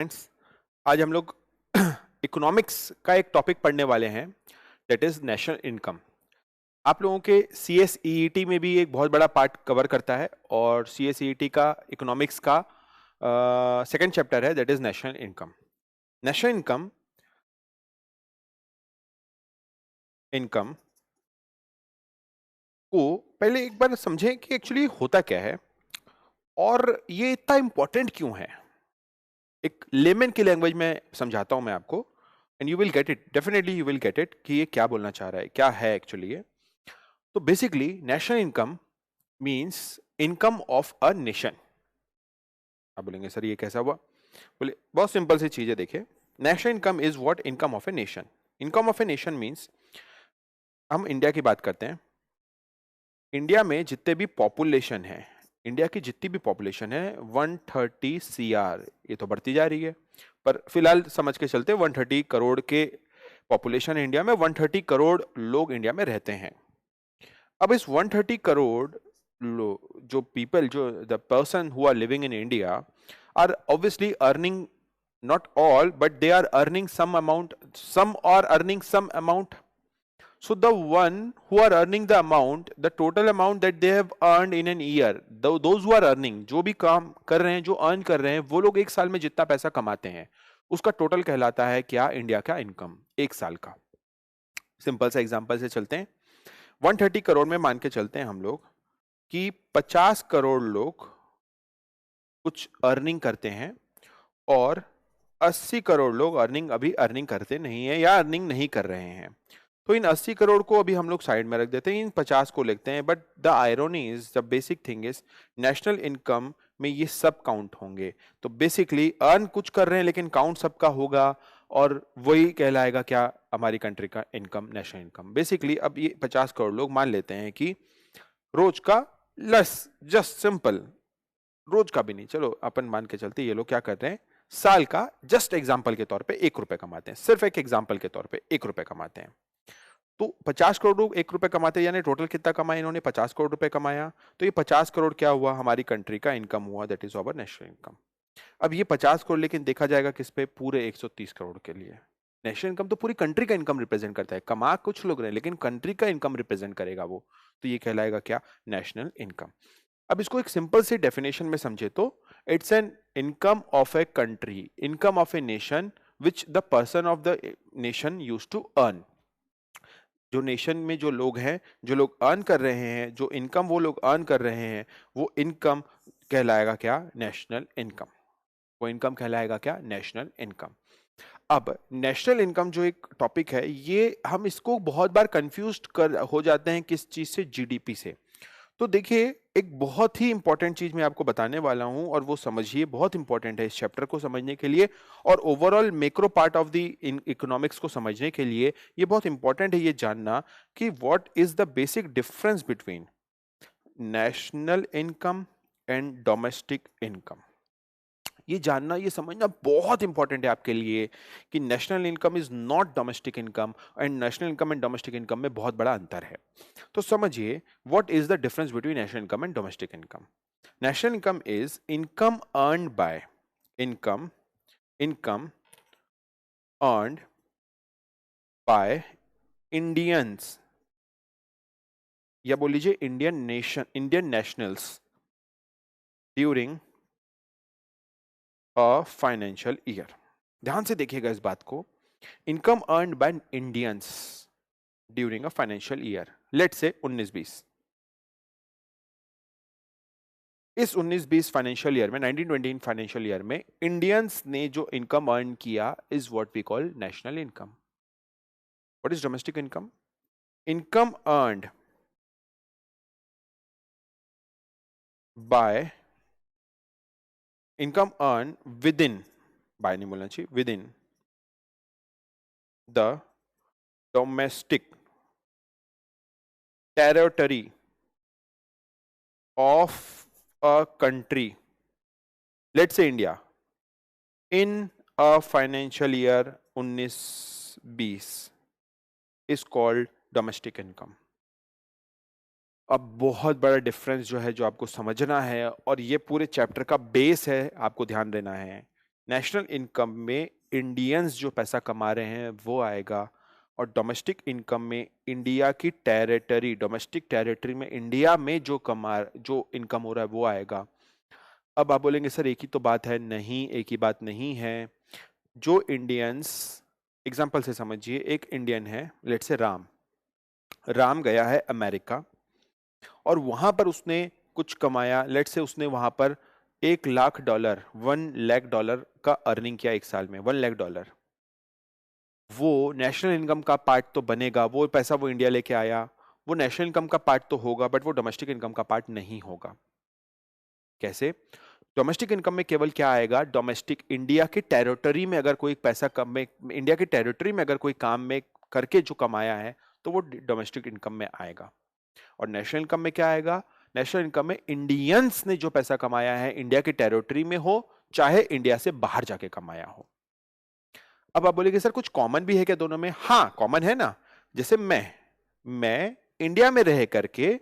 Friends, आज हम लोग इकोनॉमिक्स का एक टॉपिक पढ़ने वाले हैं, दैट इज नेशनल इनकम। आप लोगों के CSEET में भी एक बहुत बड़ा पार्ट कवर करता है और CSEET का इकोनॉमिक्स का सेकंड चैप्टर है, that is national income. National income income को पहले एक बार समझें कि एक्चुअली होता क्या है और ये इतना इंपॉर्टेंट क्यों है। एक लेमन की लैंग्वेज में समझाता हूं मैं आपको, and you will get it, definitely you will get it कि ये क्या बोलना चाह रहा है, क्या है एक्चुअली ये। तो basically national income means income of a nation. आप बोलेंगे सर ये कैसा हुआ? बोले बहुत सिंपल सी चीज है, देखिए। National income is what income of a nation. Income of a nation means, हम इंडिया की बात करते हैं। इंडिया में जितने भी पॉपुलेशन है, इंडिया की जितनी भी पॉपुलेशन है 130 CR, ये तो बढ़ती जा रही है, पर फिलहाल समझ के चलते 130 करोड़ के पॉपुलेशन है इंडिया में। 130 करोड़ लोग इंडिया में रहते हैं। अब इस 130 करोड़ जो पीपल, जो the person who are living in India are obviously earning, not all, but they are earning some amount. Some are earning some amount. So the one who are earning the amount, the total amount that they have earned in an year, those who are earning, जो भी काम कर रहे हैं, जो earn कर रहे हैं, वो लोग एक साल में जितना पैसा कमाते हैं उसका टोटल कहलाता है क्या? इंडिया का इनकम एक साल का। सिंपल सा एग्जांपल से चलते हैं। 130 करोड़ में मान के चलते हैं हम लोग कि 50 करोड़ लोग कुछ अर्निंग करते हैं और 80 करोड़ लोग अभी अर्निंग करते नहीं है या अर्निंग नहीं कर रहे हैं। तो इन 80 करोड़ को अभी हम लोग साइड में रख देते हैं, इन 50 को लिखते हैं। But the irony is, the basic thing is, national income में ये सब काउंट होंगे। तो बेसिकली अर्न कुछ कर रहे हैं लेकिन काउंट सबका होगा और वही कहलाएगा क्या? हमारी कंट्री का इनकम, नेशनल इनकम। बेसिकली अब ये 50 करोड़ लोग मान लेते हैं कि रोज का लस, जस्ट सिंपल, रोज का भी नहीं, चलो अपन मान के चलते ये लोग क्या कर रहे हैं, साल का जस्ट एग्जाम्पल के तौर पे 1 रुपए कमाते हैं। सिर्फ एक एग्जाम्पल के तौर पे 1 रुपए कमाते हैं। तो 50 करोड़ लोग 1 रुपए कमाते हैं, यानी टोटल कितना कमाया इन्होंने? 50 करोड़ रुपए कमाया। तो ये 50 करोड़ क्या हुआ? हमारी कंट्री का इनकम हुआ, that is our national income. अब ये 50 करोड़ लेकिन देखा जाएगा किस पे? पूरे 130 करोड़ के लिए। नेशनल इनकम तो पूरी कंट्री का इनकम रिप्रेजेंट करता है। कमा कुछ लोग रहे लेकिन कंट्री का इनकम रिप्रेजेंट करेगा वो। तो ये कहलाएगा क्या? National income. अब इसको एक सिंपल सी डेफिनेशन में समझे तो it's an income of a country, income of a nation which the person of the nation use to earn. जो नेशन में जो लोग हैं, जो लोग अर्न कर रहे हैं, जो इनकम वो लोग अर्न कर रहे हैं, वो इनकम कहलाएगा क्या? National income. वो इनकम कहलाएगा क्या? National income. अब नेशनल इनकम जो एक टॉपिक है, ये हम इसको बहुत बार कंफ्यूज कर हो जाते हैं किस चीज से? GDP से। तो देखिए, एक बहुत ही इंपॉर्टेंट चीज मैं आपको बताने वाला हूं और वो समझिए, बहुत इंपॉर्टेंट है इस चैप्टर को समझने के लिए और overall macro part of the economics को समझने के लिए। ये बहुत इंपॉर्टेंट है ये जानना कि what is the basic difference between national income and domestic income. ये जानना, ये समझना बहुत इंपॉर्टेंट है आपके लिए कि national income is not domestic income and national income and domestic income में बहुत बड़ा अंतर है। तो समझिए, what is the difference between national income and domestic income. National income is income earned by, income income earned by Indians, या बोल लीजिए Indian nation, Indian nationals during a financial year. ध्यान से देखिएगा इस बात को। Income earned by Indians during a financial year, late से 19-20। इस 19-20 फाइनेंशियल ईयर में, 1920 फाइनेंशियल ईयर में इंडियंस ने जो इनकम अर्न किया is what we call national income. What is domestic income? Income earned by, income earn within, by नहीं बोलना चाहिए, within the domestic territory of a country, let's say India, in a financial year 19-20 is called domestic income। अब बहुत बड़ा difference जो है, जो आपको समझना है और ये पूरे चैप्टर का बेस है, आपको ध्यान देना है। नेशनल इनकम में इंडियंस जो पैसा कमा रहे हैं वो आएगा, और डोमेस्टिक इनकम में इंडिया की टेरिटरी, डोमेस्टिक टेरिटरी में इंडिया में जो इनकम हो रहा है वो आएगा। अब आप बोलेंगे सर एक ही तो बात है, नहीं एक ही बात नहीं है। जो इंडियंस, एग्जांपल से समझिए, एक इंडियन है, लेट्स से राम, राम गया है अमेरिका और वहां पर उसने कुछ कमाया, लेट्स से उसने वहां पर $1,00,000, $1,00,000 का अर्निंग किया एक साल में, $1,00,000। वो नेशनल इनकम का पार्ट तो बनेगा, वो पैसा वो इंडिया लेके आया, वो नेशनल इनकम का पार्ट तो होगा, बट वो डोमेस्टिक इनकम का पार्ट नहीं होगा। कैसे? डोमेस्टिक इनकम में केवल क्या आएगा, डोमेस्टिक इंडिया के टेरिटरी में अगर कोई पैसा कम में, इंडिया के टेरिटरी में अगर कोई काम में करके जो कमाया है तो वो डोमेस्टिक इनकम में आएगा। और नेशनल इनकम में क्या आएगा, नेशनल इनकम में इंडियंस ने जो पैसा कमाया है इंडिया के टेरिटरी में हो चाहे इंडिया से बाहर जाके कमाया हो। अब आप बोलेंगे सर कुछ कॉमन भी है क्या दोनों में? हाँ कॉमन है ना। जैसे मैं इंडिया में रह करके,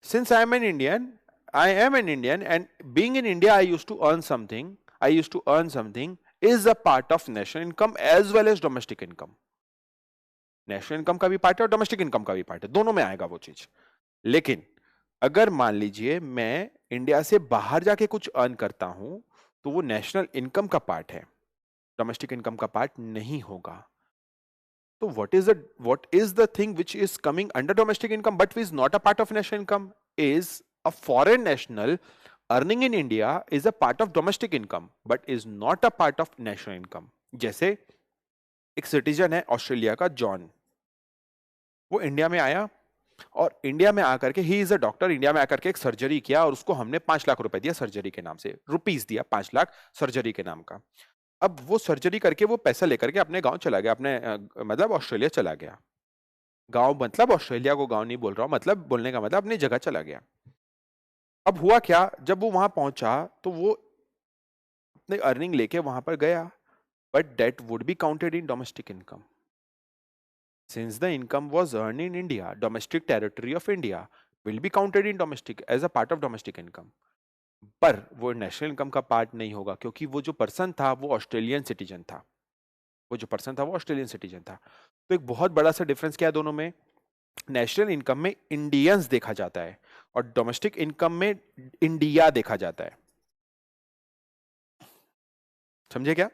since I am an Indian, I am an Indian, and being in India, I used to earn something. I used to earn something is a part of national income as well as domestic income. National income का भी part है और domestic income का भी part है, दोनों में आएगा वो चीज। लेकिन अगर मान लीजिए मैं इंडिया से बाहर जाके कुछ अर्न करता हूं तो वो नेशनल इनकम का पार्ट है, डोमेस्टिक इनकम का पार्ट नहीं होगा। तो what is the thing which is coming under domestic income but is not a part of national income? Is a foreign national earning in India is a part of domestic income but is not a part of national income. जैसे एक citizen है Australia का John, वो India में आया और India में आकर के, he is a doctor, India में आकर के एक सर्जरी किया और उसको हमने 5 लाख रुपए दिया सर्जरी के नाम से, रुपीस दिया 5 लाख सर्जरी के नाम का। अब वो सर्जरी करके वो पैसा लेकर के अपने गांव चला गया, अपने मतलब ऑस्ट्रेलिया चला गया। गांव मतलब ऑस्ट्रेलिया को गांव नहीं बोल रहा हूं, मतलब बोलने का मतलब अपनी जगह चला गया। अब हुआ क्या, जब वो वहां पहुंचा तो वो अपने अर्निंग लेके वहां पर गया, but that would be counted in domestic income since the income was earn in India, domestic territory of India will be counted in domestic as a part of domestic income. पर वो national income का part नहीं होगा क्योंकि वो जो person था वो ऑस्ट्रेलियन सिटीजन था, वो जो पर्सन था वो ऑस्ट्रेलियन सिटीजन था। तो एक बहुत बड़ा सा डिफरेंस क्या है दोनों में, नेशनल इनकम में इंडियंस देखा जाता है और डोमेस्टिक इनकम में इंडिया देखा जाता है। समझे क्या?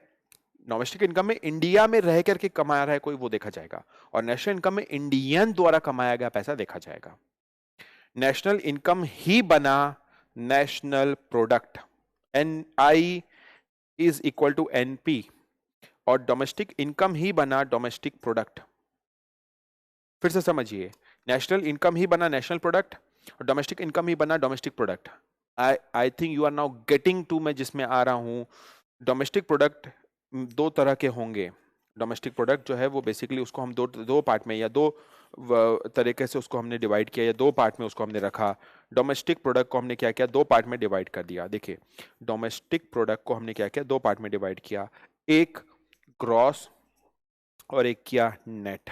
डोमेस्टिक इनकम में इंडिया में रह करके कमा रहा है कोई, वो देखा जाएगा, और नेशनल इनकम में इंडियन द्वारा कमाया गया पैसा देखा जाएगा। नेशनल इनकम ही बना national product, NI is equal to NP, और डोमेस्टिक इनकम ही बना डोमेस्टिक प्रोडक्ट। फिर से समझिए, नेशनल इनकम ही बना नेशनल प्रोडक्ट और डोमेस्टिक इनकम ही बना domestic product. I think you are now getting to मैं जिसमें आ रहा हूं। डोमेस्टिक प्रोडक्ट दो तरह के होंगे। डोमेस्टिक प्रोडक्ट जो है वो बेसिकली उसको हम दो पार्ट में या दो तरीके से उसको हमने डिवाइड किया, या दो पार्ट में उसको हमने रखा। डोमेस्टिक प्रोडक्ट को हमने क्या किया, दो पार्ट में डिवाइड कर दिया। देखिए डोमेस्टिक प्रोडक्ट को हमने क्या किया, दो पार्ट में डिवाइड किया, एक ग्रॉस और एक किया net.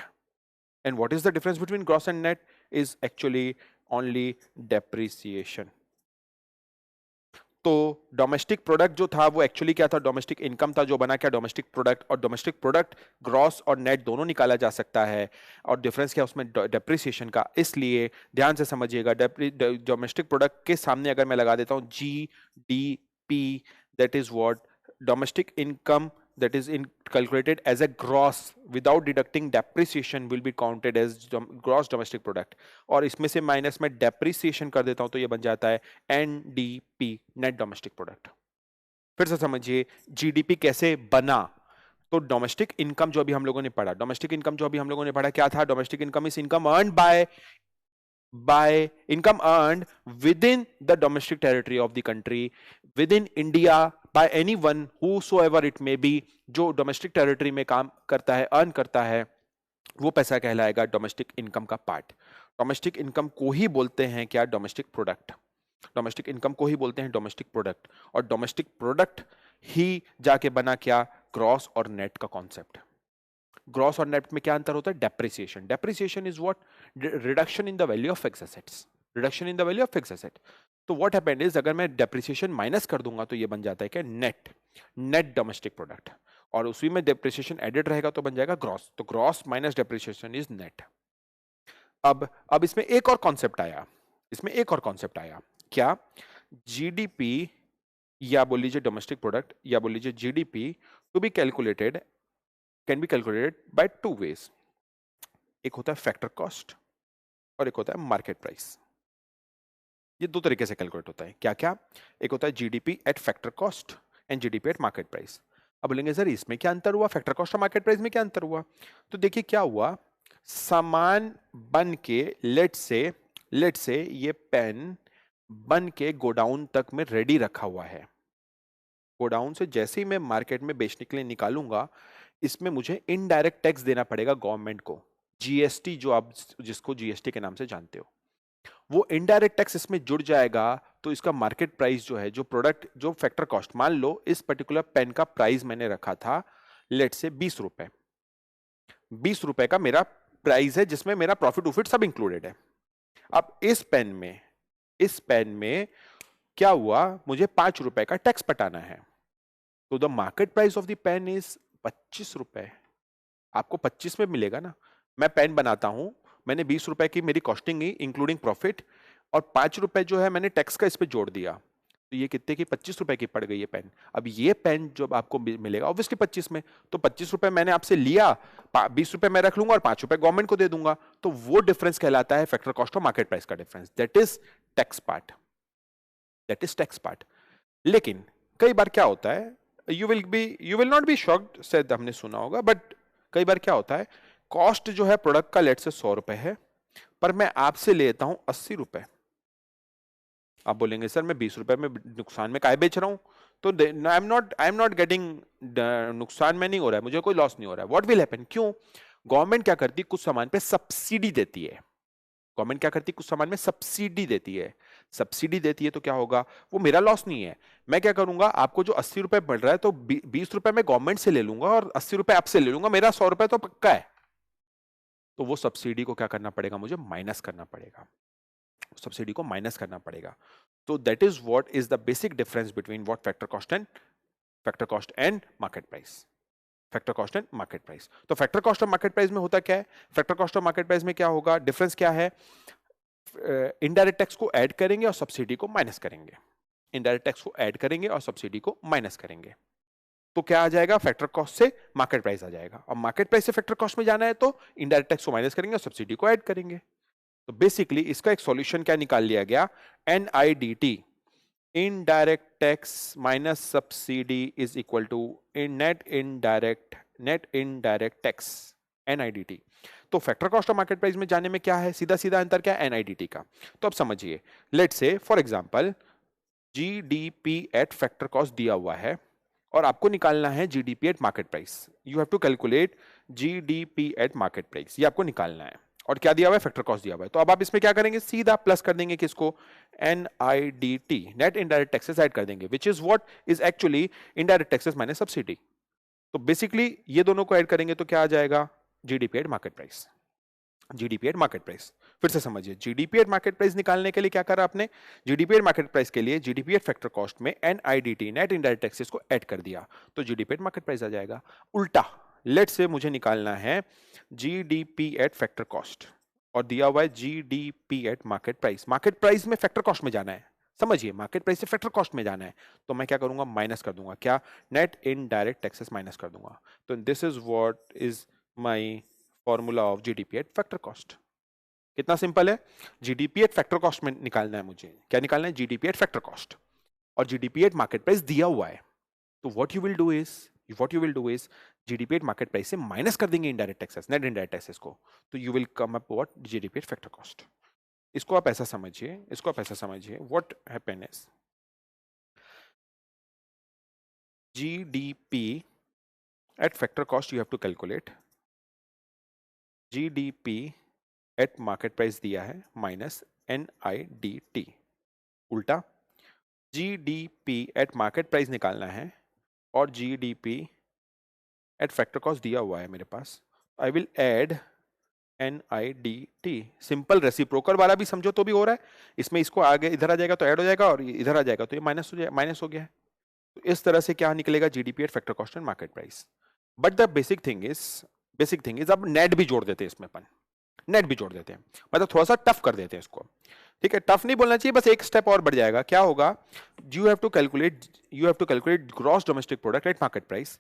And what is the difference between gross and net is actually only depreciation. तो डोमेस्टिक प्रोडक्ट जो था वो एक्चुअली क्या था, डोमेस्टिक इनकम था, जो बना क्या, डोमेस्टिक प्रोडक्ट। और डोमेस्टिक प्रोडक्ट ग्रॉस और नेट दोनों निकाला जा सकता है, और डिफरेंस क्या उसमें, डेप्रिसिएशन का। इसलिए ध्यान से समझिएगा, डोमेस्टिक प्रोडक्ट के सामने अगर मैं लगा देता हूं GDP, that is what domestic income, that is calculated as a gross without deducting depreciation will be counted as gross domestic product, और इसमें से माइनस में depreciation कर देता हूं तो ये बन जाता है NDP, net domestic product। फिर से समझिए GDP कैसे बना। तो डोमेस्टिक इनकम जो अभी हम लोगों ने पढ़ा, डोमेस्टिक इनकम जो अभी हम लोगों ने पढ़ा क्या था, domestic income is income earned by income earned within the domestic territory of the country, within India, by anyone whosoever it may be, जो डोमेस्टिक टेरिटरी में काम करता है, अर्न करता है, वो पैसा कहलाएगा डोमेस्टिक इनकम का पार्ट। डोमेस्टिक इनकम को ही बोलते हैं क्या, डोमेस्टिक प्रोडक्ट। डोमेस्टिक इनकम को ही बोलते हैं डोमेस्टिक प्रोडक्ट, और डोमेस्टिक प्रोडक्ट ही जाके बना क्या, ग्रॉस और नेट का कॉन्सेप्ट। ग्रॉस और नेट में क्या अंतर होता है, depreciation. Depreciation is what, reduction in the value of fixed assets, reduction in the value of fixed asset. तो व्हाट हैपेंड इज, अगर मैं डेप्रिसिएशन माइनस कर दूंगा तो ये बन जाता है क्या, नेट, नेट डोमेस्टिक प्रोडक्ट, और उसी में डेप्रिसिएशन एडेड रहेगा तो बन जाएगा ग्रॉस, तो gross minus depreciation is net. अब इसमें एक और कॉन्सेप्ट आया, इसमें एक और कॉन्सेप्ट आया, क्या, जीडीपी या बोल लीजिए डोमेस्टिक प्रोडक्ट या बोल लीजिए GDP to be calculated, can be calculated by two ways. एक होता है फैक्टर कॉस्ट और एक होता है मार्केट प्राइस। ये दो तरीके से कैलकुलेट होता है, क्या क्या, एक होता है GDP at factor cost and GDP at market price. अब बोलेंगे सर इसमें क्या अंतर हुआ, फैक्टर कॉस्ट और मार्केट प्राइस में क्या अंतर हुआ, तो देखिए क्या हुआ, सामान बन के लेट से ये पेन बन के गोडाउन तक में रेडी रखा हुआ है, गोडाउन से जैसे ही मैं मार्केट में बेचने के लिए निकालूंगा, इसमें मुझे इनडायरेक्ट टैक्स देना पड़ेगा गवर्नमेंट को, जीएसटी, जो आप जिसको जीएसटी के नाम से जानते हो, वो इनडायरेक्ट टैक्स इसमें जुड़ जाएगा। तो इसका मार्केट प्राइस जो है, जो प्रोडक्ट, जो फैक्टर कॉस्ट, मान लो इस पर्टिकुलर पेन का प्राइस मैंने रखा था लेट से 20 रुपए, 20 रुपए का मेरा प्राइस है जिसमें मेरा प्रॉफिट उफिट सब इंक्लूडेड है। अब इस पेन में क्या हुआ, मुझे 5 रुपए का टैक्स पटाना है, तो the market price of the pen is 25 रुपए। आपको 25 में मिलेगा ना, मैं पेन बनाता हूं, मैंने 20 रुपए की मेरी कॉस्टिंग ही इंक्लूडिंग प्रॉफिट, और 5 रुपए जो है मैंने टैक्स का इस पे जोड़ दिया, तो ये कितने की, 25 रुपए की पड़ गई ये पेन। अब ये पेन जब आपको मिलेगा ऑब्वियसली 25 में, तो 25 रुपए मैंने आपसे लिया, 20 रुपए मैं रख लूंगा और 5 रुपए गवर्नमेंट को दे दूंगा, तो वो डिफरेंस कहलाता है फैक्टर कॉस्ट और मार्केट प्राइस का difference, that is tax part, that is tax part. लेकिन कई बार क्या होता है, you will not be shocked, शायद हमने सुना होगा, बट कई बार क्या होता है, कॉस्ट जो है प्रोडक्ट का लेट से 100 रुपए है, पर मैं आपसे लेता हूं 80 रुपए। आप बोलेंगे सर मैं 20 रुपए में नुकसान में काय बेच रहा हूं, तो आई एम नॉट गेटिंग, नुकसान में नहीं हो रहा है, मुझे कोई लॉस नहीं हो रहा है, व्हाट विल हैपन, क्यों, गवर्नमेंट क्या करती है, कुछ सामान पे सब्सिडी देती है, गवर्नमेंट क्या करती है, कुछ सामान में सब्सिडी देती है, सब्सिडी देती है तो क्या होगा, वो मेरा लॉस नहीं है, मैं क्या करूंगा, आपको जो 80 रुपए बढ़ रहा है तो 20 रुपए मैं गवर्नमेंट से ले लूंगा और 80 रुपए आपसे ले लूंगा, मेरा 100 रुपए तो पक्का है, तो वो सब्सिडी को क्या करना पड़ेगा, मुझे माइनस करना पड़ेगा, सब्सिडी को माइनस करना पड़ेगा। तो that is what is the basic difference between what factor cost and market price, factor cost and market price. तो फैक्टर कॉस्ट और मार्केट प्राइस में होता क्या है, फैक्टर कॉस्ट और मार्केट प्राइस में क्या होगा, डिफरेंस क्या है, इनडायरेक्ट टैक्स को ऐड करेंगे और सब्सिडी को माइनस करेंगे, इनडायरेक्ट टैक्स को ऐड करेंगे और सब्सिडी को माइनस करेंगे, तो क्या आ जाएगा, फैक्टर कॉस्ट से मार्केट प्राइस आ जाएगा, और मार्केट प्राइस से फैक्टर कॉस्ट में जाना है तो इनडायरेक्ट टैक्स को माइनस करेंगे और सब्सिडी को ऐड करेंगे। तो बेसिकली इसका एक सॉल्यूशन क्या निकाल लिया गया, NIDT, indirect tax minus subsidy is equal to in net indirect tax, NIDT। तो फैक्टर कॉस्ट और मार्केट प्राइस में जाने में क्या है, सीधा सीधा अंतर क्या है, NIDT का। तो अब समझिए, let's say for example GDP at factor cost दिया हुआ है और आपको निकालना है GDP at market price, you have to calculate GDP at market price, ये आपको निकालना है, और क्या दिया हुआ है, फैक्टर कॉस्ट दिया हुआ है, तो अब आप इसमें क्या करेंगे, सीधा प्लस कर देंगे किसको, NIDT, net indirect taxes add कर देंगे, which is what is actually indirect taxes minus subsidy. तो बेसिकली ये दोनों को ऐड करेंगे तो क्या आ जाएगा, GDP at market price, GDP at market price. फिर से समझिए, GDP एट मार्केट प्राइस निकालने के लिए क्या करा आपने, GDP एट मार्केट प्राइस के लिए GDP एट फैक्टर कॉस्ट में NIDT, नेट इनडायरेक्ट टैक्सेस को ऐड कर दिया, तो GDP एट मार्केट प्राइस आ जाएगा। उल्टा लेट से मुझे निकालना है GDP एट फैक्टर कॉस्ट और दिया हुआ है GDP एट मार्केट प्राइस में फैक्टर कॉस्ट में जाना है, समझिए मार्केट प्राइस से फैक्टर कॉस्ट में जाना है, तो मैं क्या करूंगा, माइनस कर दूंगा, क्या, नेट इनडायरेक्ट टैक्सेस माइनस कर दूंगा, तो this is what is my formula of GDP at factor cost. कितना सिंपल है, GDP एट फैक्टर कॉस्ट में निकालना है मुझे, क्या निकालना है, GDP एट फैक्टर कॉस्ट, और GDP एट मार्केट प्राइस दिया हुआ है, तो what you will do is GDP at market price से माइनस कर देंगे indirect taxes, net indirect taxes को, तो you will come up what, GDP at factor cost. इसको आप ऐसा समझिए, what happen is GDP at factor cost, you have to calculate GDP at market price दिया है माइनस NIDT, उल्टा GDP at market price निकालना है और GDP एट फैक्टर कॉस्ट दिया हुआ है मेरे पास, I will add NIDT। Simple reciprocal वाला भी समझो तो भी हो रहा है, इसमें इसको आगे इधर आ जाएगा तो ऐड हो जाएगा, और इधर आ जाएगा तो ये माइनस हो गया है। तो इस तरह से क्या निकलेगा, GDP at factor cost and market price. But the basic thing is अब नेट भी जोड़ देते हैं इसमें अपन, नेट भी जोड़ देते हैं, मतलब थोड़ा सा टफ कर देते हैं इसको। ठीक है, टफ नहीं बोलना चाहिए, बस एक स्टेप और बढ़ जाएगा। क्या होगा, you have to calculate gross domestic product at market price,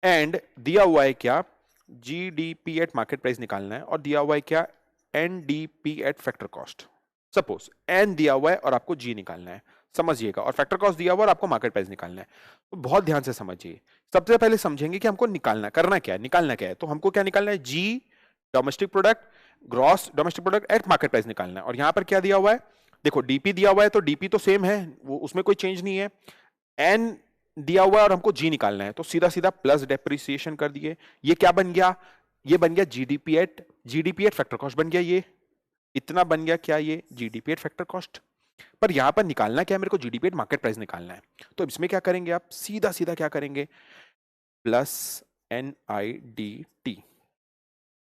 and दिया हुआ है क्या, जीडीपी एट मार्केट प्राइस निकालना है, और दिया हुआ है क्या, NDP at factor cost. Suppose N दिया हुआ है और आपको जी निकालना है, समझिएगा, और फैक्टर कॉस्ट दिया हुआ है और आपको मार्केट प्राइस निकालना है। तो बहुत ध्यान से समझिए। सबसे पहले समझेंगे कि हमको निकालना क्या है। तो हमको क्या निकालना है, G domestic product, gross domestic product at market price निकालना है। और यहां पर क्या दिया हुआ है, देखो डीपी दिया हुआ है तो डीपी तो सेम है, वो उसमें कोई चेंज नहीं है। एन दिया हुआ है और हमको जी निकालना है, तो सीधा सीधा प्लस डेप्रिसिएशन कर दिए। ये क्या बन गया, ये बन गया जीडीपी एट फैक्टर कॉस्ट बन गया। ये इतना बन गया क्या, ये जीडीपी एट फैक्टर कॉस्ट। पर यहां पर निकालना क्या है, मेरे को जीडीपी एट मार्केट प्राइस निकालना है। तो इसमें क्या करेंगे आप, सीधा सीधा क्या करेंगे, प्लस NIDT।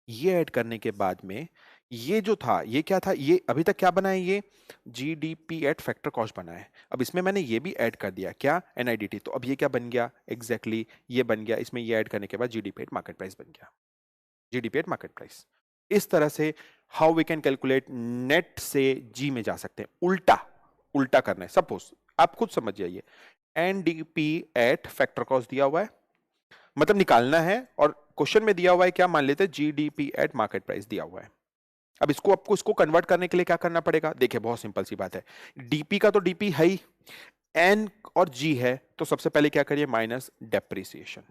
ये ऐड करने के बाद में ये जो था, ये क्या था, ये अभी तक क्या बना है, ये जीडीपी एट फैक्टर कॉस्ट बना है। अब इसमें मैंने ये भी ऐड कर दिया क्या, NIDT। तो अब ये क्या बन गया, एग्जैक्टली ये बन गया। इसमें ये ऐड करने के बाद जीडीपी एट मार्केट प्राइस बन गया, जीडीपी एट मार्केट प्राइस। इस तरह से how we can calculate, net से जी में जा सकते हैं, उल्टा उल्टा करना है। सपोज आप खुद समझ जाइए, एनडीपी एट फैक्टर कॉस्ट दिया हुआ है, मतलब निकालना है, और क्वेश्चन में दिया हुआ है क्या, मान लेते हैं जीडीपी एट मार्केट प्राइस दिया हुआ है। अब आपको इसको कन्वर्ट करने के लिए क्या करना पड़ेगा, देखिए बहुत सिंपल सी बात है। डीपी का तो डीपी है ही, एन और जी है, तो सबसे पहले क्या करिए, माइनस डेप्रिसिएशन।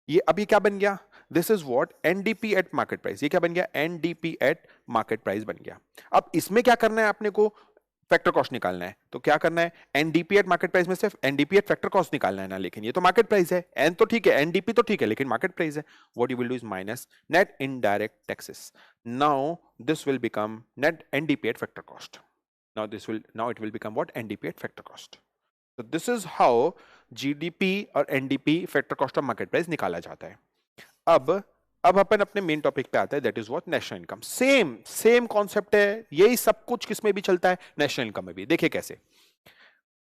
ये अभी क्या बन गया, this is what NDP at market price. ये क्या बन गया, एनडीपी एट मार्केट प्राइस बन गया। अब इसमें क्या करना है आपने को, फैक्टर कॉस्ट निकालना है। तो क्या करना है, एनडीपी एट मार्केट प्राइस में से एनडीपी एट फैक्टर कॉस्ट निकालना है ना, लेकिन ये तो मार्केट प्राइस है, एन तो ठीक है, एनडीपी तो ठीक है, लेकिन मार्केट प्राइस है। What you will do is minus net indirect taxes. Now this will become net NDP at factor cost. now it will become what, NDP at factor cost. So this is how GDP और NDP factor cost of market price निकाला जाता है। अब अपन अपने main topic पे आते हैं, that is what, national income. Same concept है, यही सब कुछ किसमें भी चलता है, नेशनल इनकम में भी। देखिए कैसे,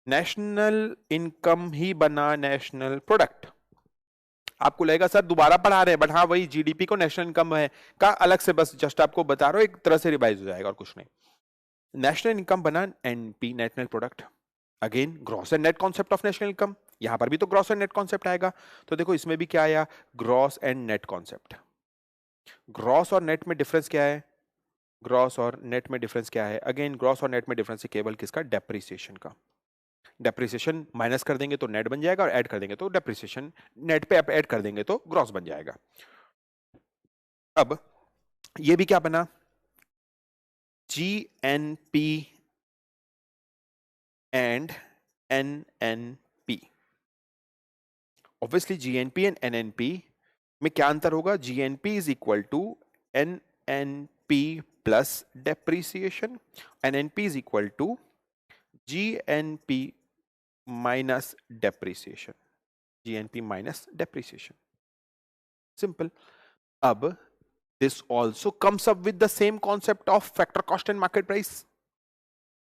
नेशनल इनकम ही बना नेशनल प्रोडक्ट। आपको लगेगा सर दोबारा पढ़ा रहे हैं, बट हाँ वही जीडीपी को नेशनल इनकम है का अलग से, बस जस्ट आपको बता रहा हूं, एक तरह से रिवाइज हो जाएगा और कुछ नहीं। नेशनल इनकम बना NP, national product. Again gross and net concept of national income, यहां पर भी तो ग्रॉस एंड नेट कॉन्सेप्ट आएगा। तो देखो इसमें भी क्या आया, gross and net concept. Gross और नेट में डिफरेंस क्या है, ग्रॉस और नेट में डिफरेंस क्या है, अगेन ग्रॉस और नेट में डिफरेंस है केवल किसका, डेप्रिसिएशन का। डेप्रिसिएशन माइनस कर देंगे तो नेट बन जाएगा, और ऐड कर देंगे तो डेप्रिसिएशन, नेट पे ऐड कर देंगे तो ग्रॉस बन जाएगा। अब ये भी क्या बना, GNP and NNP. Obviously GNP and NNP में क्या अंतर होगा, GNP is equal to NNP plus depreciation, NNP is equal to GNP minus depreciation, GNP minus depreciation, simple. अब this also comes up with the same concept of factor cost and market price.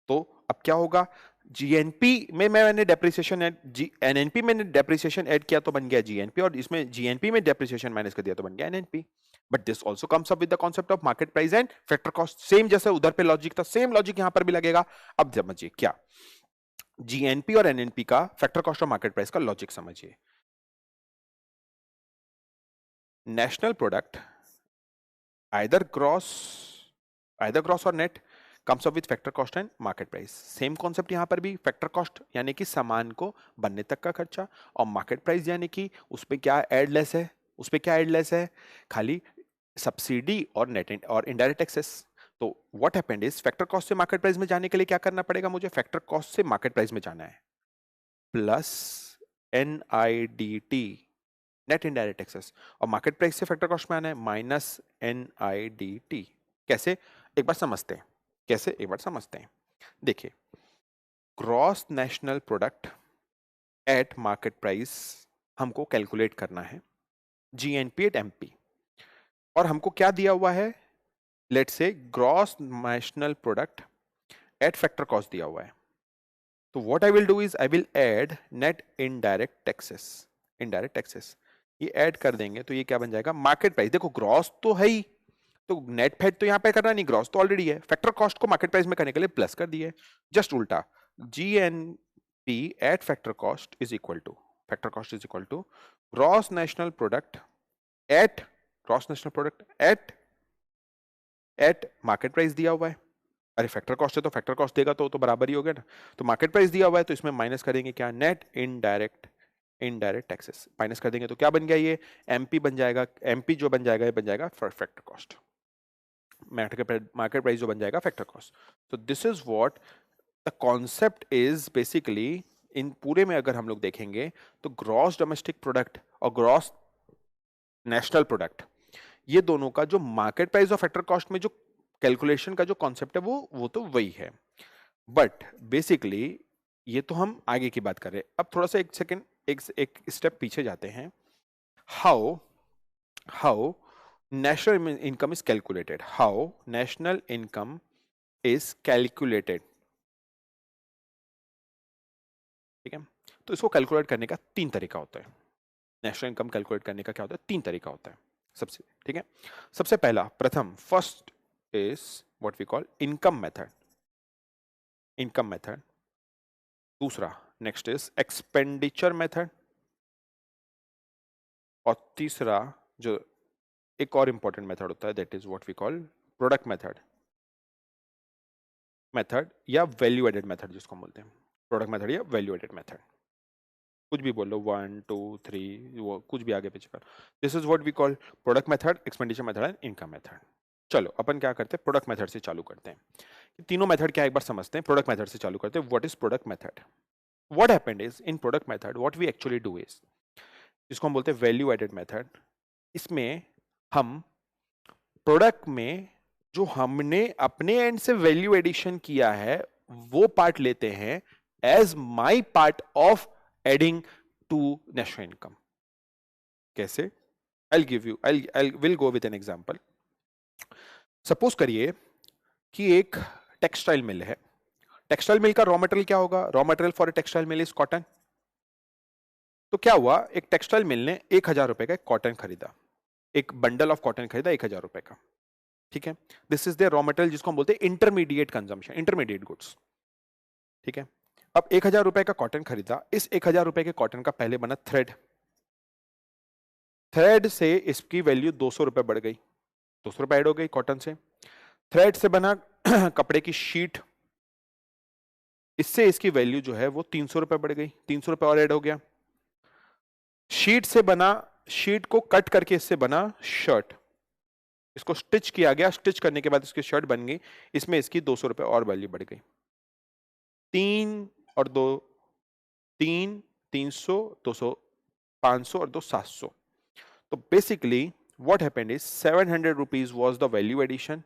तो अब क्या होगा, GNP में मैंने depreciation NNP में depreciation add किया तो बन गया जीएनपी, और इसमें जीएनपी में डेप्रिसिएशन माइनस कर दिया तो बन गया NNP. But this also comes up with the concept of market price and factor cost. Same जैसे उधर पे लॉजिक था, सेम लॉजिक यहां पर भी लगेगा। अब समझिए क्या, जीएनपी और एनएनपी का फैक्टर कॉस्ट और मार्केट प्राइस का लॉजिक समझिए। नेशनल प्रोडक्ट आइदर ग्रॉस और net comes up with factor cost and market price। Same concept यहां पर भी, फैक्टर कॉस्ट यानी कि सामान को बनने तक का खर्चा, और मार्केट प्राइस यानी कि उस पे क्या एडलेस है, खाली सब्सिडी और नेट और इनडायरेक्ट टैक्सेस। तो what happened is, factor cost से मार्केट प्राइस में जाने के लिए क्या करना पड़ेगा मुझे, फैक्टर कॉस्ट से मार्केट प्राइस में जाना है, plus NIDT, net indirect taxes, और मार्केट प्राइस से फैक्टर कॉस्ट में आना है, माइनस NIDT। कैसे, एक बार समझते हैं कैसे, एक बार समझते हैं। देखिए, gross national product at market price हमको कैलकुलेट करना है, जीएनपी एट एमपी, और हमको क्या दिया हुआ है, let's say gross national product eight factor cost दिया हुआ है, तो what I will do is I will add net indirect taxes. Indirect taxes ये ऐड कर देंगे तो ये क्या बन जाएगा, मार्केट प्राइस। देखो ग्रॉस तो है ही, तो नेट फैट तो यहाँ पे करना नहीं, ग्रॉस तो ऑलरेडी है। फैक्टर कॉस्ट को मार्केट प्राइस में करने के लिए प्लस कर दिए, जस्ट उल्टा। GNP at factor cost is equal to, factor cost is equal to gross national product at, gross national product at market price दिया हुआ है। अरे फैक्टर कॉस्ट है तो फैक्टर कॉस्ट देगा तो बराबर ही हो गया ना। तो मार्केट प्राइस दिया हुआ है तो इसमें माइनस करेंगे क्या, नेट इनडायरेक्ट टैक्सेस माइनस कर देंगे तो क्या बन गया, ये एमपी बन जाएगा। एमपी जो बन जाएगा ये बन जाएगा फैक्टर कॉस्ट, मार्केट प्राइस जो बन जाएगा फैक्टर कॉस्ट। तो this is what the concept is basically. इन पूरे में अगर हम लोग देखेंगे तो ग्रॉस डोमेस्टिक प्रोडक्ट और ग्रॉस नेशनल प्रोडक्ट, ये दोनों का जो मार्केट प्राइस और फैक्टर कॉस्ट में जो कैलकुलेशन का जो कॉन्सेप्ट है वो तो वही है, बट बेसिकली ये तो हम आगे की बात कर रहे हैं। अब थोड़ा सा एक सेकंड एक स्टेप पीछे जाते हैं। How national income is calculated, how national income is calculated, ठीक है। तो इसको कैलकुलेट करने का 3 तरीका होता है। नेशनल इनकम कैलकुलेट करने का क्या होता है, 3 तरीका होता है सबसे, ठीक है। सबसे पहला, प्रथम, first is what we call income method, income method. दूसरा, नेक्स्ट इज एक्सपेंडिचर मेथड। और तीसरा जो एक और इंपॉर्टेंट मेथड होता है, that is what we call product method, या वैल्यू एडेड मेथड जिसको हम बोलते हैं। प्रोडक्ट मेथड या वैल्यू एडेड मेथड, कुछ भी बोल लो, 1 2 3 वो कुछ भी आगे पीछे कर। This is what we call product method, expenditure method and income method. चलो अपन क्या करते हैं, प्रोडक्ट मेथड से चालू करते हैं। तीनों मेथड क्या एक बार समझते हैं। प्रोडक्ट मेथड से चालू करते हैं। What is product method, what happened is in product method, what we actually do is, जिसको हम बोलते हैं वैल्यू एडेड मेथड। इसमें हम प्रोडक्ट में जो हमने अपने एंड से वैल्यू एडिशन किया है वो पार्ट लेते हैं as my part of adding to national income. कैसे, I will go with an example. Suppose करिए कि एक टेक्सटाइल मिल है। टेक्सटाइल मिल का रॉ मटेरियल क्या होगा, raw material for a textile mill is cotton. तो क्या हुआ, एक टेक्सटाइल मिल ने 1000 रुपए का कॉटन खरीदा, एक बंडल ऑफ कॉटन खरीदा 1000 रुपए का, ठीक है। This is the raw material जिसको हम बोलते हैं इंटरमीडिएट कंजम्पशन, इंटरमीडिएट गुड्स, ठीक है। अब 1000 रुपए का कॉटन खरीदा, इस 1000 रुपए के कॉटन का पहले बना थ्रेड, थ्रेड से इसकी वैल्यू 200 रुपए बढ़ गई, 200 रुपए ऐड हो गई कॉटन से। थ्रेड से बना कपड़े की शीट, इससे इसकी वैल्यू जो है वो 300 रुपए बढ़ गई, 300 रुपए और ऐड हो गया। शीट से बना, शीट को कट करके इससे बना शर्ट, इसको स्टिच किया गया, स्टिच करने के बाद इसकी शर्ट बन गई, इसमें इसकी 200 रुपए और वैल्यू बढ़ गई। 3 और 2 3, 300, 200, 500 और 2 700। तो basically what happened is 700 rupees was the value addition,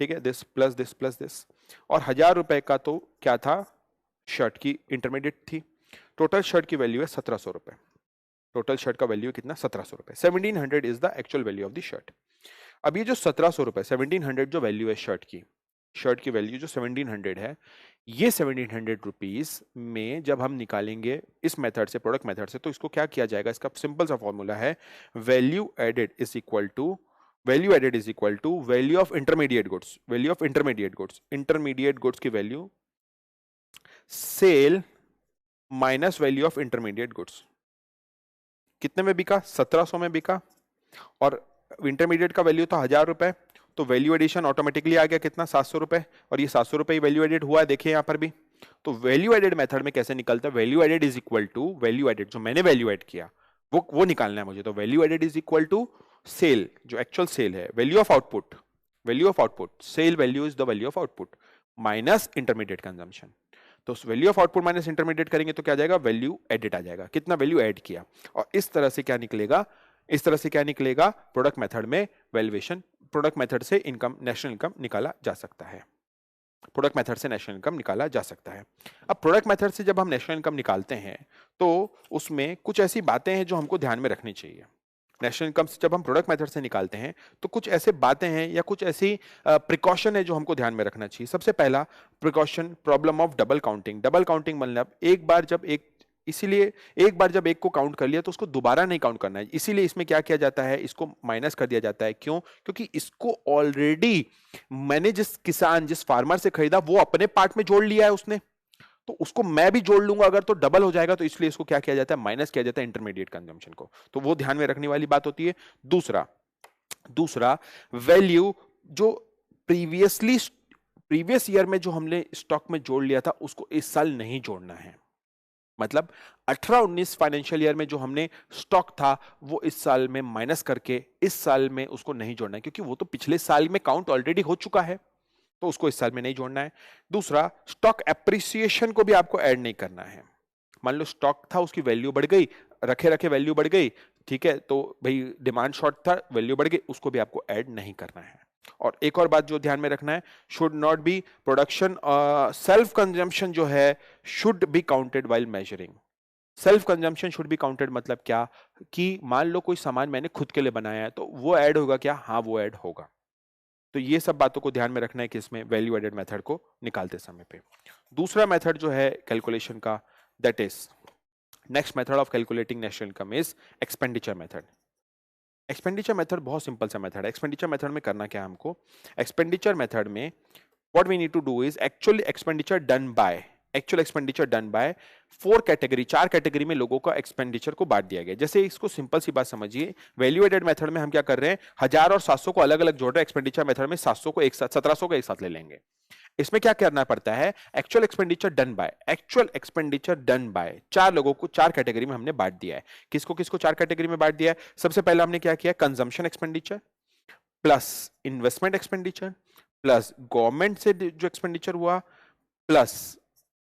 ठीक है, this plus this plus this. और 1000 रुपए का तो क्या था, शर्ट की इंटरमीडिएट थी। टोटल शर्ट की वैल्यू है 1700 रुपए, टोटल शर्ट का वैल्यू कितना, 1700 रुपए। 1700 is the actual value of the shirt. अब ये जो 1700 रुपए, 1700 जो वैल्यू है शर्ट की वैल्यू जो 1700 है, ये 1700 रुपीज में जब हम निकालेंगे इस मेथड से, प्रोडक्ट मेथड से, तो इसको क्या किया जाएगा, इसका सिंपल सा फॉर्मूला है value added is equal to value of intermediate goods, value of intermediate goods की value sale minus value of intermediate goods. कितने में बिका, 1700 में बिका, और इंटरमीडिएट का वैल्यू था 1000 रुपए, तो वैल्यू एडिशन ऑटोमेटिकली आ गया कितना, 700 रुपए, और ये 700 रुपए वैल्यू एडेड हुआ है, देखिए यहां पर भी। तो वैल्यू एडेड मेथड में कैसे निकलता है, value added is equal to value added, जो मैंने वैल्यू एड किया वो निकालना है मुझे। तो value added is equal to sale, जो एक्चुअल सेल है, value of output, sale value is the value of output minus intermediate consumption. तो value of output minus intermediate करेंगे तो क्या आ जाएगा, वैल्यू एडेड आ जाएगा, कितना वैल्यू ऐड किया। और इस तरह से क्या निकलेगा, प्रोडक्ट मेथड में वैल्यूएशन, प्रोडक्ट मेथड से इनकम, नेशनल इनकम निकाला जा सकता है, प्रोडक्ट मेथड से नेशनल इनकम निकाला जा सकता है। अब प्रोडक्ट मेथड से जब हम नेशनल इनकम निकालते हैं तो उसमें कुछ ऐसी बातें हैं जो हमको ध्यान में रखनी चाहिए। नेशनल इनकम जब हम प्रोडक्ट मेथड से निकालते हैं तो कुछ ऐसे बातें हैं या कुछ ऐसी प्रिकॉशन है जो हमको ध्यान में रखना चाहिए। सबसे पहला precaution, problem of double counting. Double counting मतलब एक बार जब एक, इसीलिए एक बार जब एक को काउंट कर लिया तो उसको दोबारा नहीं काउंट करना है। इसीलिए इसमें क्या किया जाता है, इसको माइनस कर दिया जाता है। क्यों? क्योंकि इसको ऑलरेडी मैंने जिस किसान, जिस फार्मर से खरीदा वो अपने पार्ट में जोड़ लिया है उसने, तो उसको मैं भी जोड़ लूंगा अगर तो डबल हो जाएगा, तो इसलिए इसको क्या किया जाता है, माइनस किया जाता है इंटरमीडिएट कंजम्पशन को। तो वो ध्यान में रखने वाली बात होती है। दूसरा दूसरा वैल्यू जो प्रीवियस ईयर में जो हमने स्टॉक में जोड़ लिया था उसको इस साल नहीं जोड़ना है। मतलब 18-19 फाइनेंशियल ईयर में जो हमने स्टॉक था वो इस साल में माइनस करके इस साल में उसको नहीं जोड़ना है, क्योंकि वो तो पिछले साल में काउंट ऑलरेडी हो चुका है, तो उसको इस साल में नहीं जोड़ना है। दूसरा, स्टॉक एप्रिसिएशन को भी आपको ऐड नहीं करना है। मान लो स्टॉक था, उसकी वैल्यू बढ़ गई, रखे रखे वैल्यू बढ़ गई, ठीक है, तो भाई डिमांड शॉर्ट था, वैल्यू बढ़ गई, उसको भी आपको ऐड नहीं करना है। और एक और बात जो ध्यान में रखना है, should not be production, self consumption जो है should be counted while measuring. Self consumption should be counted मतलब क्या, कि मान लो कोई सामान मैंने खुद के लिए बनाया है तो वो ऐड होगा क्या? हाँ, वो ऐड होगा। तो ये सब बातों को ध्यान में रखना है कि इसमें वैल्यू एडेड मेथड को निकालते समय पे। दूसरा मेथड जो है कैलकुलेशन का, that is next method of calculating national income is expenditure method. Expenditure method बहुत सिंपल सा मेथड है। एक्सपेंडिचर मेथड में करना क्या है हमको, एक्सपेंडिचर मेथड में what we need to do is actual expenditure done by 4 category, 4 category में लोगों का एक्सपेंडिचर को बांट दिया गया। जैसे इसको सिंपल सी बात समझिए, वैल्यू एडेड मेथड में हम क्या कर रहे हैं, 1000 और 700 को अलग अलग जोड़ रहे हैं। एक्सपेंडिचर मेथड में 700 को एक साथ, 1700 को एक साथ ले लेंगे। इसमें क्या करना पड़ता है, एक्चुअल एक्सपेंडिचर डन बाय 4 लोगों को 4 कैटेगरी में हमने बांट दिया है। किसको किसको 4 कैटेगरी में बांट दिया है? सबसे पहले हमने क्या किया, consumption expenditure plus investment expenditure plus government से जो एक्सपेंडिचर हुआ plus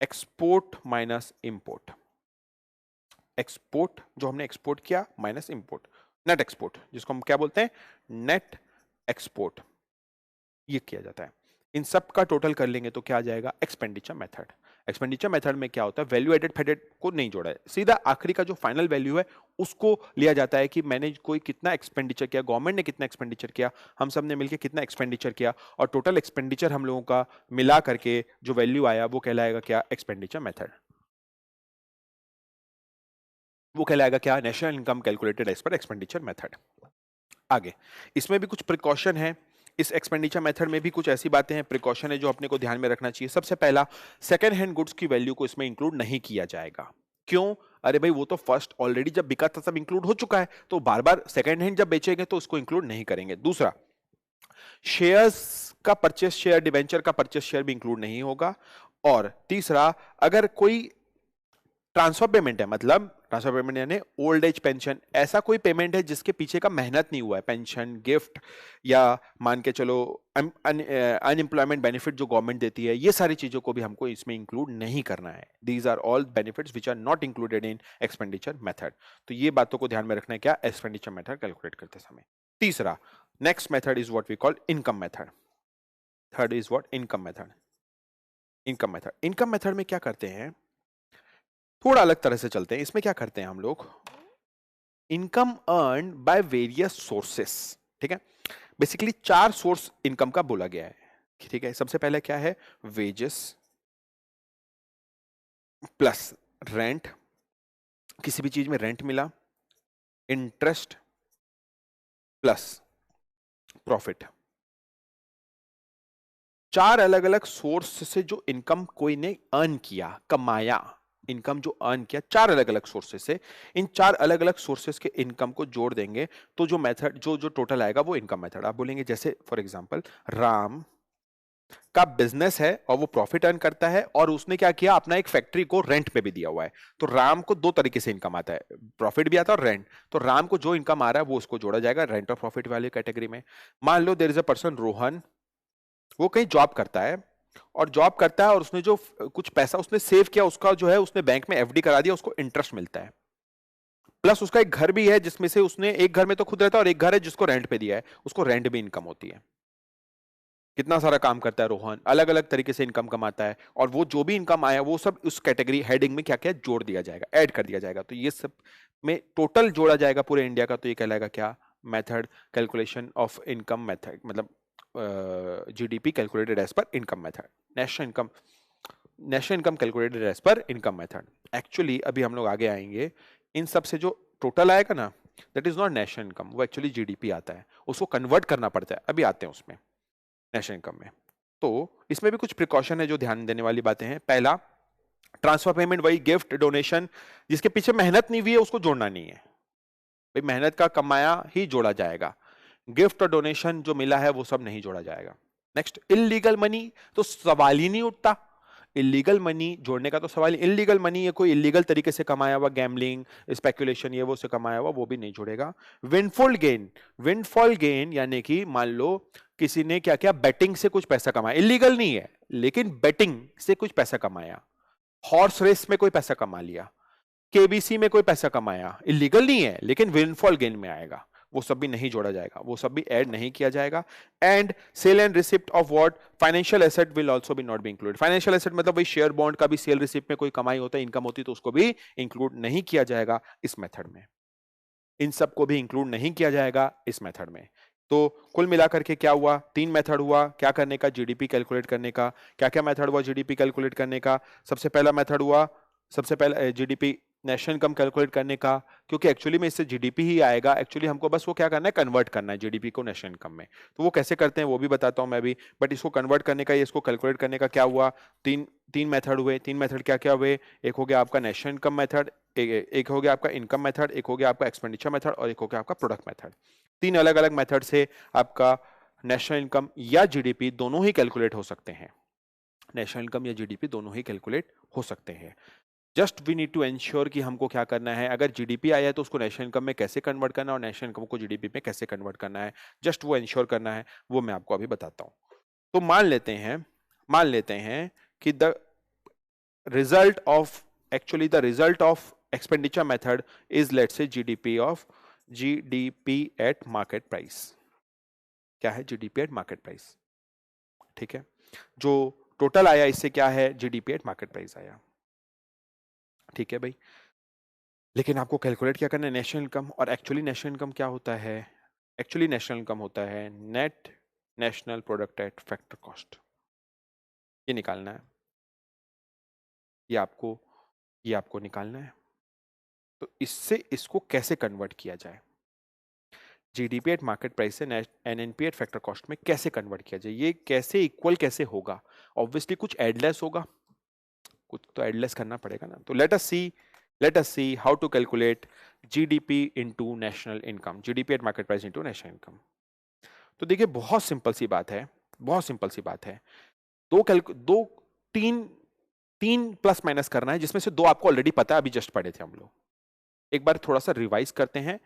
export minus import. Export जो हमने एक्सपोर्ट किया माइनस इंपोर्ट, नेट एक्सपोर्ट, जिसको हम क्या बोलते हैं, नेट एक्सपोर्ट, ये किया जाता है। इन सब का टोटल कर लेंगे तो क्या आ जाएगा, एक्सपेंडिचर मेथड। एक्सपेंडिचर मेथड में क्या होता है, वैल्यू एडेड फेडेड को नहीं जोड़ा है, सीधा आखिरी का जो फाइनल वैल्यू है उसको लिया जाता है कि मैंने कोई कितना एक्सपेंडिचर किया, गवर्नमेंट ने कितना एक्सपेंडिचर किया, हम सब ने मिलकर कितना एक्सपेंडिचर किया, और टोटल एक्सपेंडिचर हम लोगों का मिला करके जो वैल्यू आया वो कहलाएगा क्या, एक्सपेंडिचर मेथड। वो कहलाएगा क्या, national income calculated as per expenditure method. आगे इसमें भी कुछ प्रिकॉशन है, इस एक्सपेंडिचर मेथड में भी कुछ ऐसी बातें हैं, प्रिकॉशन है जो अपने को ध्यान में रखना चाहिए। सबसे पहला, सेकंड हैंड गुड्स की वैल्यू को इसमें इंक्लूड नहीं किया जाएगा। क्यों? अरे भाई वो तो फर्स्ट ऑलरेडी जब बिका था तब इंक्लूड हो चुका है, तो बार बार सेकंड हैंड जब बेचेंगे तो उसको इंक्लूड नहीं करेंगे। दूसरा, शेयर्स का परचेस शेयर, डिबेंचर का परचेस शेयर भी इंक्लूड नहीं होगा। और तीसरा, अगर कोई ट्रांसफर पेमेंट है, मतलब ट्रांसफर पेमेंट यानी ओल्ड एज पेंशन, ऐसा कोई पेमेंट है जिसके पीछे का मेहनत नहीं हुआ है, पेंशन, गिफ्ट, या मान के चलो अनएम्प्लॉयमेंट बेनिफिट जो गवर्नमेंट देती है, ये सारी चीजों को भी हमको इसमें इंक्लूड नहीं करना है। These are all benefits which are not included in expenditure method. तो ये बातों को ध्यान में रखना है क्या, एक्सपेंडिचर मेथड कैलकुलेट करते समय। तीसरा, next method is what we call income method. Third is what, income method. Income method में क्या करते हैं, थोड़ा अलग तरह से चलते हैं। इसमें क्या करते हैं हम लोग, income earn by various sources, ठीक है। बेसिकली 4 सोर्स इनकम का बोला गया है, ठीक है। सबसे पहले क्या है, वेजेस प्लस रेंट, किसी भी चीज में रेंट मिला, इंटरेस्ट प्लस प्रॉफिट। 4 अलग अलग सोर्स से जो इनकम कोई ने अर्न किया, कमाया, इनकम जो अर्न किया 4 अलग अलग सोर्सेस से, इन 4 अलग अलग सोर्सेस के इनकम को जोड़ देंगे तो जो मेथड, जो टोटल आएगा वो इनकम मेथड। आप बोलेंगे जैसे फॉर एग्जांपल राम का बिजनेस है और वो प्रॉफिट अर्न करता है, और उसने क्या किया, अपना एक फैक्ट्री को रेंट पे भी दिया हुआ है, तो राम को 2 तरीके से इनकम आता है, प्रॉफिट भी आता है और रेंट। तो राम को जो इनकम आ रहा है वो उसको जोड़ा जाएगा रेंट और प्रॉफिट वाली कैटेगरी में। मान लो there is a person Rohan, वो कहीं जॉब करता है और उसने जो कुछ पैसा उसने सेव किया उसका जो है उसने बैंक में एफडी करा दिया, उसको इंटरेस्ट मिलता है। प्लस उसका एक घर भी है जिसमें से उसने, एक घर में तो खुद रहता है और एक घर है जिसको रेंट पे दिया है, उसको रेंट भी इनकम होती है। कितना सारा काम करता है रोहन, अलग अलग तरीके से इनकम कमाता है, और वो जो भी इनकम आया वो सब उस कैटेगरी हेडिंग में क्या क्या जोड़ दिया जाएगा, ऐड कर दिया जाएगा। तो ये सब में टोटल जोड़ा जाएगा पूरे इंडिया का, तो ये कहलाएगा क्या, method calculation of income method, मतलब GDP calculated as per income method, national income calculated as per income method. Actually अभी हम लोग आगे आएंगे, इन सब से जो टोटल आएगा ना, that is not national income, वो एक्चुअली जीडीपी आता है, उसको कन्वर्ट करना पड़ता है, अभी आते हैं उसमें नेशनल इनकम में। तो इसमें भी कुछ प्रिकॉशन है जो ध्यान देने वाली बातें हैं। पहला, ट्रांसफर पेमेंट, वही गिफ्ट डोनेशन जिसके पीछे मेहनत नहीं हुई है उसको जोड़ना नहीं है, भाई मेहनत का कमाया ही जोड़ा जाएगा, गिफ्ट और डोनेशन जो मिला है वो सब नहीं जोड़ा जाएगा। नेक्स्ट, इलीगल मनी, तो सवाल ही नहीं उठता, इलीगल मनी जोड़ने का तो सवाल, इलीगल मनी ये कोई इलीगल तरीके से कमाया हुआ, गैम्बलिंग, स्पेकुलेशन, ये वो से कमाया हुआ, वो भी नहीं जोड़ेगा। विंडफॉल गेन, विंडफॉल गेन यानी कि मान लो किसी ने क्या किया, बेटिंग से कुछ पैसा कमाया, इलीगल नहीं है लेकिन बेटिंग से कुछ पैसा कमाया, हॉर्स रेस में कोई पैसा कमा लिया, केबीसी में कोई पैसा कमाया, इलीगल नहीं है लेकिन विंडफॉल गेन में आएगा, वो सब भी नहीं जोड़ा जाएगा, वो सब भी ऐड नहीं किया जाएगा। And sale and receipt of what, financial asset will also be not be included, financial asset मतलब वही शेयर बॉन्ड का भी सेल रिसिप्ट में कोई कमाई होता है, इनकम होती है, तो उसको भी इंक्लूड नहीं किया जाएगा इस मेथड में, इन सबको भी इंक्लूड नहीं किया जाएगा इस मेथड में। तो कुल मिलाकर के क्या हुआ, तीन मेथड हुआ क्या करने का, जीडीपी कैलकुलेट करने का। क्या क्या मेथड हुआ जीडीपी कैलकुलेट करने का? सबसे पहला मेथड हुआ, सबसे पहला जीडीपी नेशनल इनकम कैलकुलेट करने का, क्योंकि एक्चुअली में इससे जीडीपी ही आएगा, एक्चुअली हमको बस वो क्या करना है, कन्वर्ट करना है जीडीपी को नेशनल इनकम में। तो वो कैसे करते हैं वो भी बताता हूं मैं भी, बट इसको कन्वर्ट करने का, इसको कैलकुलेट करने का क्या हुआ, तीन तीन मेथड हुए। तीन मेथड क्या क्या हुए, एक हो गया आपका नेशनल इनकम मेथड, एक हो गया आपका इनकम मेथड, एक हो गया आपका एक्सपेंडिचर मेथड, और एक हो गया आपका प्रोडक्ट मेथड। तीन अलग अलग मेथड से आपका नेशनल इनकम या जीडीपी दोनों ही कैलकुलेट हो सकते हैं, नेशनल इनकम या जीडीपी दोनों ही कैलकुलेट हो सकते हैं। Just we need to ensure कि हमको क्या करना है, अगर जीडीपी आया है तो उसको नेशनल इनकम में कैसे कन्वर्ट करना है और नेशनल इनकम को जीडीपी में कैसे कन्वर्ट करना है, जस्ट वो एंश्योर करना है, वो मैं आपको अभी बताता हूं। तो मान लेते हैं कि the result of, actually the result of expenditure method is let's say GDP at market price. क्या है? जीडीपी एट मार्केट प्राइस, ठीक है। जो टोटल आया इससे क्या है, जीडीपी एट मार्केट प्राइस आया, ठीक है भाई। लेकिन आपको कैलकुलेट क्या करना है, नेशनल इनकम। और एक्चुअली नेशनल इनकम क्या होता है, एक्चुअली नेशनल इनकम होता है net national product eight factor cost, ये निकालना है, ये आपको निकालना है। तो इससे इसको कैसे कन्वर्ट किया जाए, जीडीपी एट मार्केट प्राइस से एनएनपी एट फैक्टर कॉस्ट में कैसे कन्वर्ट किया जाए, ये कैसे इक्वल कैसे होगा? ऑब्वियसली कुछ एडलेस होगा, कुछ तो एडलेस करना पड़ेगा ना। तो let us see how to calculate GDP into national income, GDP at market price into national income. तो देखिए बहुत सिंपल सी बात है, बहुत सिंपल सी बात है। दो तीन तीन प्लस माइनस करना है, जिसमें से दो आपको ऑलरेडी पता है, अभी जस्ट पढ़े थे हम लोग। एक बार थोड़ा सा रिवाइज करते हैं,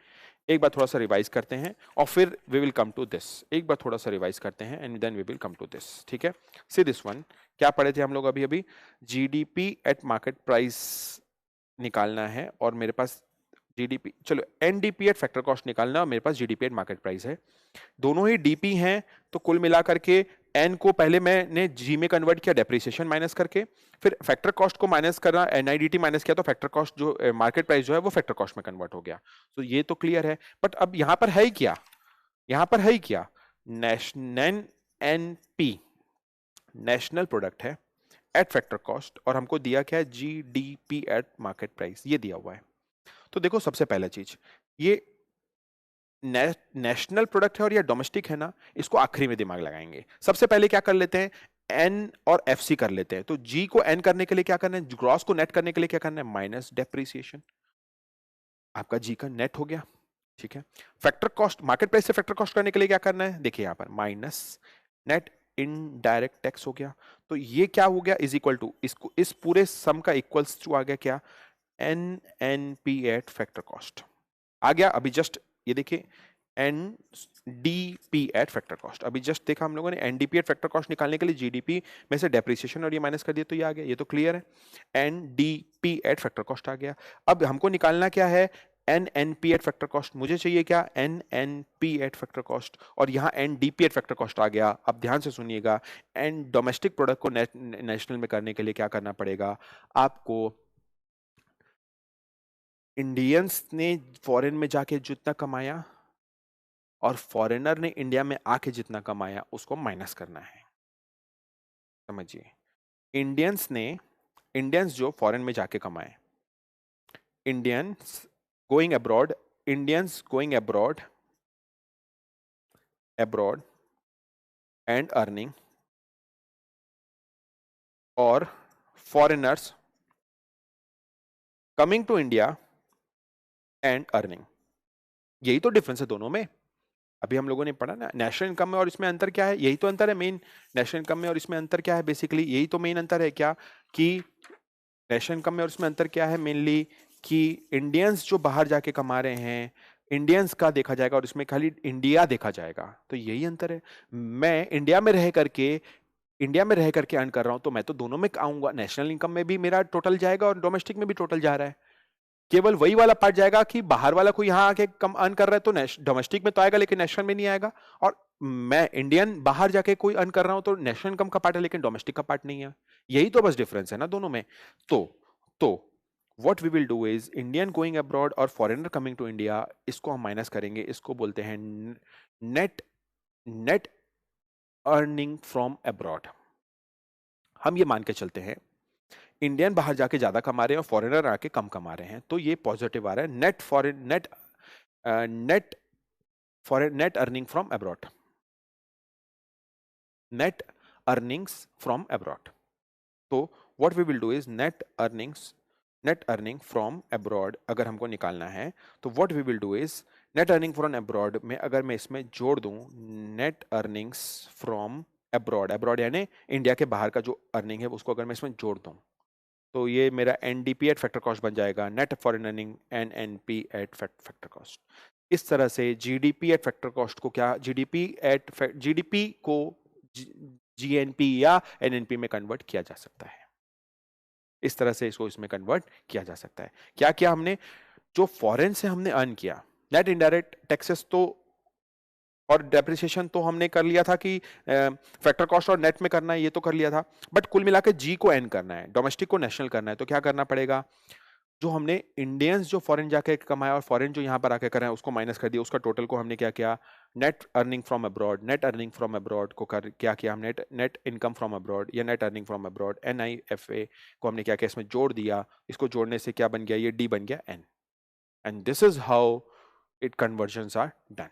एक बार थोड़ा सा रिवाइज करते हैं और फिर we will come to this. एक बार थोड़ा सा रिवाइज करते हैं and then we will come to this, ठीक है। सी दिस वन, क्या पढ़े थे हम लोग अभी अभी, जीडीपी एट मार्केट प्राइस निकालना है और मेरे पास जीडीपी, चलो एनडीपी एट फैक्टर कॉस्ट निकालना है और मेरे पास जीडीपी एट मार्केट प्राइस है, दोनों ही डीपी हैं। तो कुल मिलाकर के एन को पहले मैंने जी में कन्वर्ट किया डेप्रिसिएशन माइनस करके, फिर फैक्टर कॉस्ट को माइनस करना, एनआईडीटी माइनस किया, तो फैक्टर कॉस्ट जो मार्केट प्राइस जो है वो फैक्टर कॉस्ट में कन्वर्ट हो गया। तो ये तो क्लियर है। बट अब यहां पर है ही क्या, यहां पर है ही क्या, नेशनल एनपी नेशनल प्रोडक्ट है एट फैक्टर कॉस्ट, और हमको दिया क्या है, जीडीपी एट मार्केट प्राइस, ये दिया हुआ है। तो देखो सबसे पहला चीज, ये नेशनल प्रोडक्ट है और ये डोमेस्टिक है ना, इसको आखिरी में दिमाग लगाएंगे। सबसे पहले क्या कर लेते हैं, एन और एफ सी कर लेते हैं। तो जी को एन करने के लिए क्या करना है, ग्रॉस को नेट करने के लिए क्या करना है, माइनस डेप्रिसिएशन, आपका जी का नेट हो गया, ठीक है। फैक्टर कॉस्ट, मार्केट प्राइस से फैक्टर कॉस्ट करने के लिए क्या करना है, देखिए यहां पर माइनस नेट इनडायरेक्ट टैक्स हो गया। तो ये क्या हो गया, इज इक्वल टू, इसको इस पूरे सम का इक्वल्स टू आ गया क्या, N N P at factor cost आ गया। अभी जस्ट ये देखिए N D at factor cost, अभी जस्ट देखा हम लोगों ने, एनडीपी एट फैक्टर कॉस्ट निकालने के लिए जीडीपी में से डेप्रिसिएशन और ये माइनस कर दिया, तो ये आ गया, ये तो क्लियर है। एनडीपी एट फैक्टर कॉस्ट आ गया। अब हमको निकालना क्या है, N N P at factor cost, मुझे चाहिए क्या, N N P at factor cost, और यहाँ N D P at factor cost आ गया। अब ध्यान से सुनिएगा, एन डोमेस्टिक प्रोडक्ट को नेशनल में करने के लिए क्या करना पड़ेगा आपको, इंडियंस ने फॉरेन में जाके जितना कमाया और फॉरेनर ने इंडिया में आके जितना कमाया उसको माइनस करना है। समझिए, इंडियंस ने इंडियंस जो फॉरेन में जाके कमाए, Indians going abroad, Indians going abroad abroad and earning, और foreigners coming to India and earning. यही तो डिफरेंस है दोनों में। अभी हम लोगों ने पढ़ा ना नेशनल इनकम में और इसमें अंतर क्या है, यही तो अंतर है मेन। नेशनल इनकम में और इसमें अंतर क्या है, बेसिकली यही तो मेन अंतर है क्या, कि नेशनल इनकम में और इसमें अंतर क्या है मेनली, कि इंडियंस जो बाहर जाके कमा रहे हैं इंडियंस का देखा जाएगा और इसमें खाली इंडिया देखा जाएगा। तो यही अंतर है। मैं इंडिया में रह करके अर्न कर रहा हूं तो मैं तो दोनों में आऊंगा, नेशनल इनकम में भी मेरा टोटल जाएगा और डोमेस्टिक में भी टोटल जा रहा है। केवल वही वाला पार्ट जाएगा कि बाहर वाला कोई यहाँ आके कम अर्न कर रहा है तो डोमेस्टिक में तो आएगा लेकिन नेशनल में नहीं आएगा, और मैं इंडियन बाहर जाके कोई अर्न कर रहा हूं तो नेशनल इनकम का पार्ट है लेकिन डोमेस्टिक का पार्ट नहीं है। यही तो बस डिफरेंस है ना दोनों में। तो what we will do is Indian going abroad और फॉरेनर कमिंग टू इंडिया, इसको हम माइनस करेंगे, इसको बोलते हैं net net earning from abroad. हम ये मान के चलते हैं इंडियन बाहर जाके ज्यादा कमा रहे हैं और फॉरेनर आके कम कमा रहे हैं, तो ये पॉजिटिव आ रहा है। Net foreign net earning from abroad, net earnings from abroad. तो what we will do is net earning from abroad अगर हमको निकालना है तो what we will do is net earning from abroad में अगर मैं इसमें जोड़ दूं net earnings from abroad, abroad यानी इंडिया के बाहर का जो अर्निंग है उसको अगर मैं इसमें जोड़ दूं तो ये मेरा एनडीपी एट फैक्टर कॉस्ट बन जाएगा, net foreign earning NNP eight factor cost. इस तरह से जीडीपी एट फैक्टर कॉस्ट को क्या जीडीपी को जीएनपी या एनएनपी में कन्वर्ट किया जा सकता है। इस तरह से इसको इसमें कन्वर्ट किया जा सकता है। क्या किया हमने, जो फॉरेन से हमने अर्न किया नेट इनडायरेक्ट टैक्सेस तो और डेप्रिसिएशन तो हमने कर लिया था कि फैक्टर कॉस्ट और नेट में करना है, ये तो कर लिया था, बट कुल मिला के जी को एन करना है, डोमेस्टिक को नेशनल करना है। तो क्या करना पड़ेगा, जो हमने इंडियंस जो फॉरेन जाके कमाया और फॉरेन जो यहाँ पर आके कर रहे हैं उसको माइनस कर दिया, उसका टोटल को हमने क्या किया, net earning from abroad, net earning from abroad को क्या किया हमने, नेट इनकम फ्रॉम अब्रॉड या net earning from abroad NIFA को हमने क्या किया इसमें जोड़ दिया। इसको जोड़ने से क्या बन गया, ये डी बन गया N, and this is how it conversions are done.